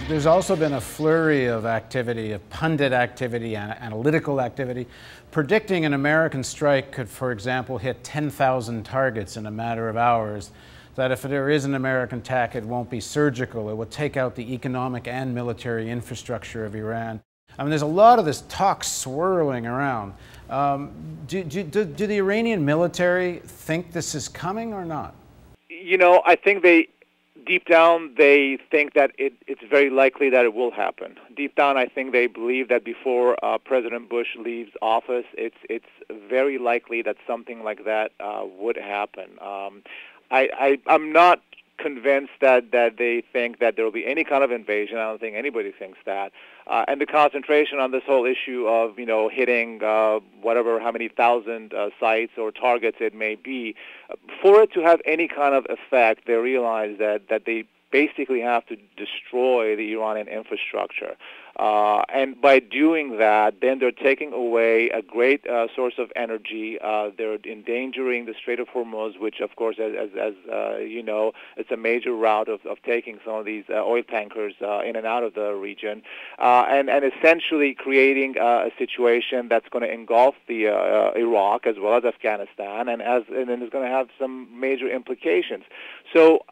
There's also been a flurry of activity, of pundit activity, and analytical activity, predicting an American strike could, for example, hit 10,000 targets in a matter of hours, that if there is an American attack, it won't be surgical. It will take out the economic and military infrastructure of Iran. I mean, there's a lot of this talk swirling around. Do the Iranian military think this is coming or not? You know, I think deep down, they think that it's very likely that it will happen. Deep down, I think they believe that before President Bush leaves office, it's very likely that something like that would happen. I'm not convinced that they think that there will be any kind of invasion. I don't think anybody thinks that. And the concentration on this whole issue of, you know, hitting how many thousand sites or targets it may be, for it to have any kind of effect, they realize that they basically have to destroy the Iranian infrastructure. And by doing that, then they're taking away a great source of energy. They're endangering the Strait of Hormuz, which, of course, as you know, it's a major route of taking some of these oil tankers in and out of the region, and essentially creating a situation that's going to engulf the Iraq as well as Afghanistan, and then it's going to have some major implications. So,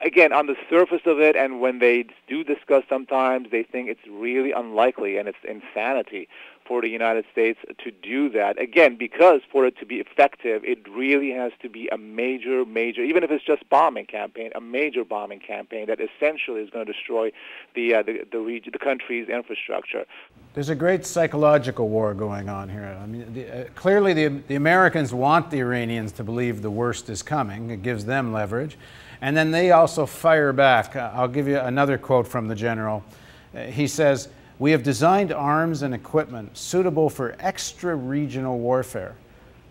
again, on the surface of it, and when they do discuss sometimes, they think it's really unlikely and it's insanity for the United States to do that. Again, because for it to be effective, it really has to be a major, even if it's just bombing campaign, a major bombing campaign that essentially is going to destroy the country's infrastructure. There's a great psychological war going on here. I mean, clearly the Americans want the Iranians to believe the worst is coming. It gives them leverage. And then they also fire back. I'll give you another quote from the general. He says, "We have designed arms and equipment suitable for extra-regional warfare.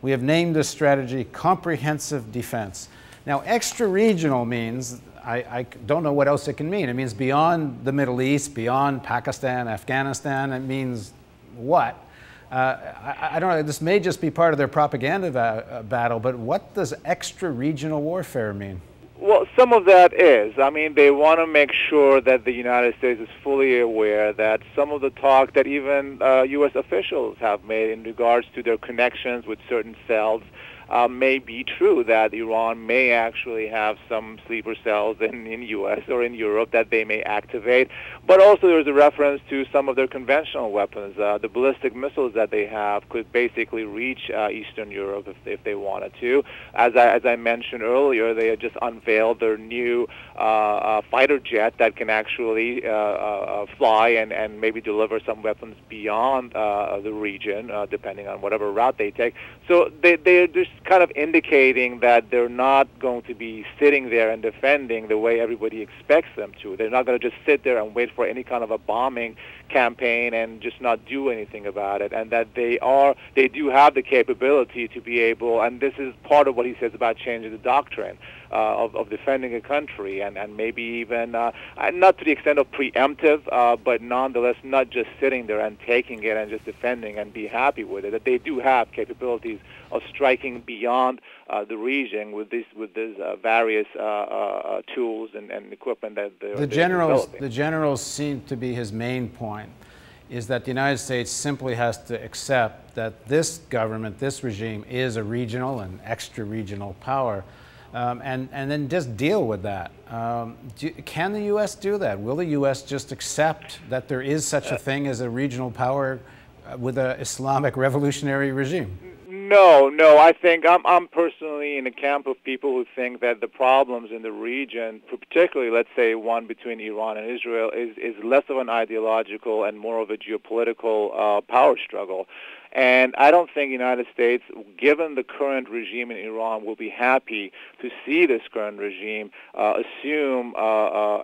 We have named this strategy comprehensive defense." Now, extra-regional means, I don't know what else it can mean. It means beyond the Middle East, beyond Pakistan, Afghanistan. It means what? I don't know. This may just be part of their propaganda battle, but what does extra-regional warfare mean? Well, some of that is. I mean, they want to make sure that the United States is fully aware that some of the talk that even U.S. officials have made in regards to their connections with certain cells may be true, that Iran may actually have some sleeper cells in U.S. or in Europe that they may activate. But also there's a reference to some of their conventional weapons. The ballistic missiles that they have could basically reach Eastern Europe if they wanted to. As I mentioned earlier, they had just unveiled their new fighter jet that can actually fly and maybe deliver some weapons beyond the region, depending on whatever route they take. So they're just kind of indicating that they're not going to be sitting there and defending the way everybody expects them to. They're not going to just sit there and wait for any kind of a bombing campaign and just not do anything about it, and that they do have the capability to be able, and this is part of what he says about changing the doctrine of defending a country, and maybe even not to the extent of preemptive, but nonetheless not just sitting there and taking it and just defending and be happy with it, that they do have capabilities of striking beyond the region with these various tools and equipment that they're developing. The generals seem to be his main point, is that the United States simply has to accept that this government, this regime, is a regional and extra-regional power, and then just deal with that. Can the U.S. do that? Will the U.S. just accept that there is such a thing as a regional power with an Islamic revolutionary regime? No. I think I'm personally in the camp of people who think that the problems in the region, particularly, let's say, one between Iran and Israel, is less of an ideological and more of a geopolitical power struggle. And I don't think the United States, given the current regime in Iran, will be happy to see this current regime assume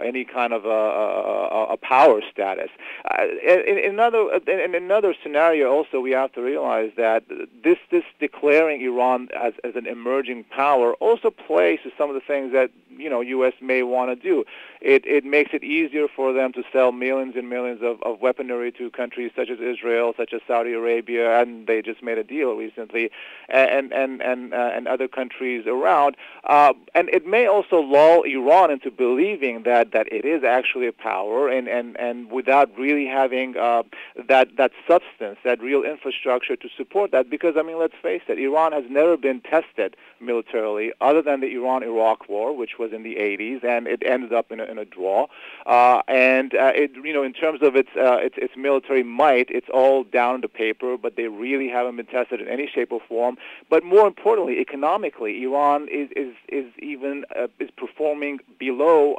any kind of a power status. In another scenario, also, we have to realize that this declaring Iran as an emerging power also plays to some of the things that U.S. may want to do. It makes it easier for them to sell millions and millions of weaponry to countries such as Israel, such as Saudi Arabia, and they just made a deal recently, and other countries around. And it may also lull Iran into believing that it is actually a power, and without really having that substance, that real infrastructure to support that. Because, I mean, let's face it, Iran has never been tested militarily, other than the Iran-Iraq War, which was in the 80s, and it ended up in a draw. In terms of its military might, it's all down on the paper, but they really haven't been tested in any shape or form. But more importantly, economically, Iran is performing below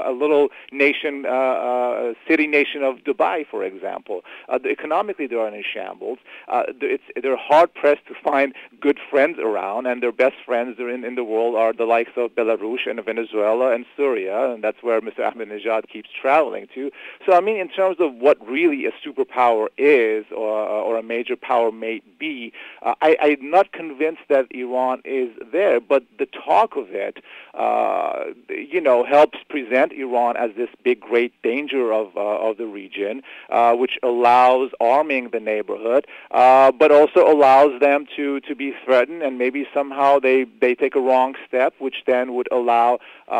a little nation, city nation of Dubai, for example. Economically, they are in shambles. They're hard pressed to find good friends around, and their best friends in the world are the likes of Belarus and Venezuela and Syria, and that's where Mr. Ahmadinejad keeps traveling to. So, I mean, in terms of what really a superpower is, or a major power may be, I'm not convinced that Iran is there, but the talk of it, helps present Iran as this big, great danger of the region, which allows arming the neighborhood, but also allows them to be threatened, and maybe somehow they take a wrong step, which then would allow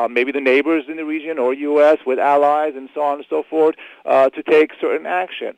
maybe the neighbors in the region or U.S. with allies and so on and so forth to take certain action.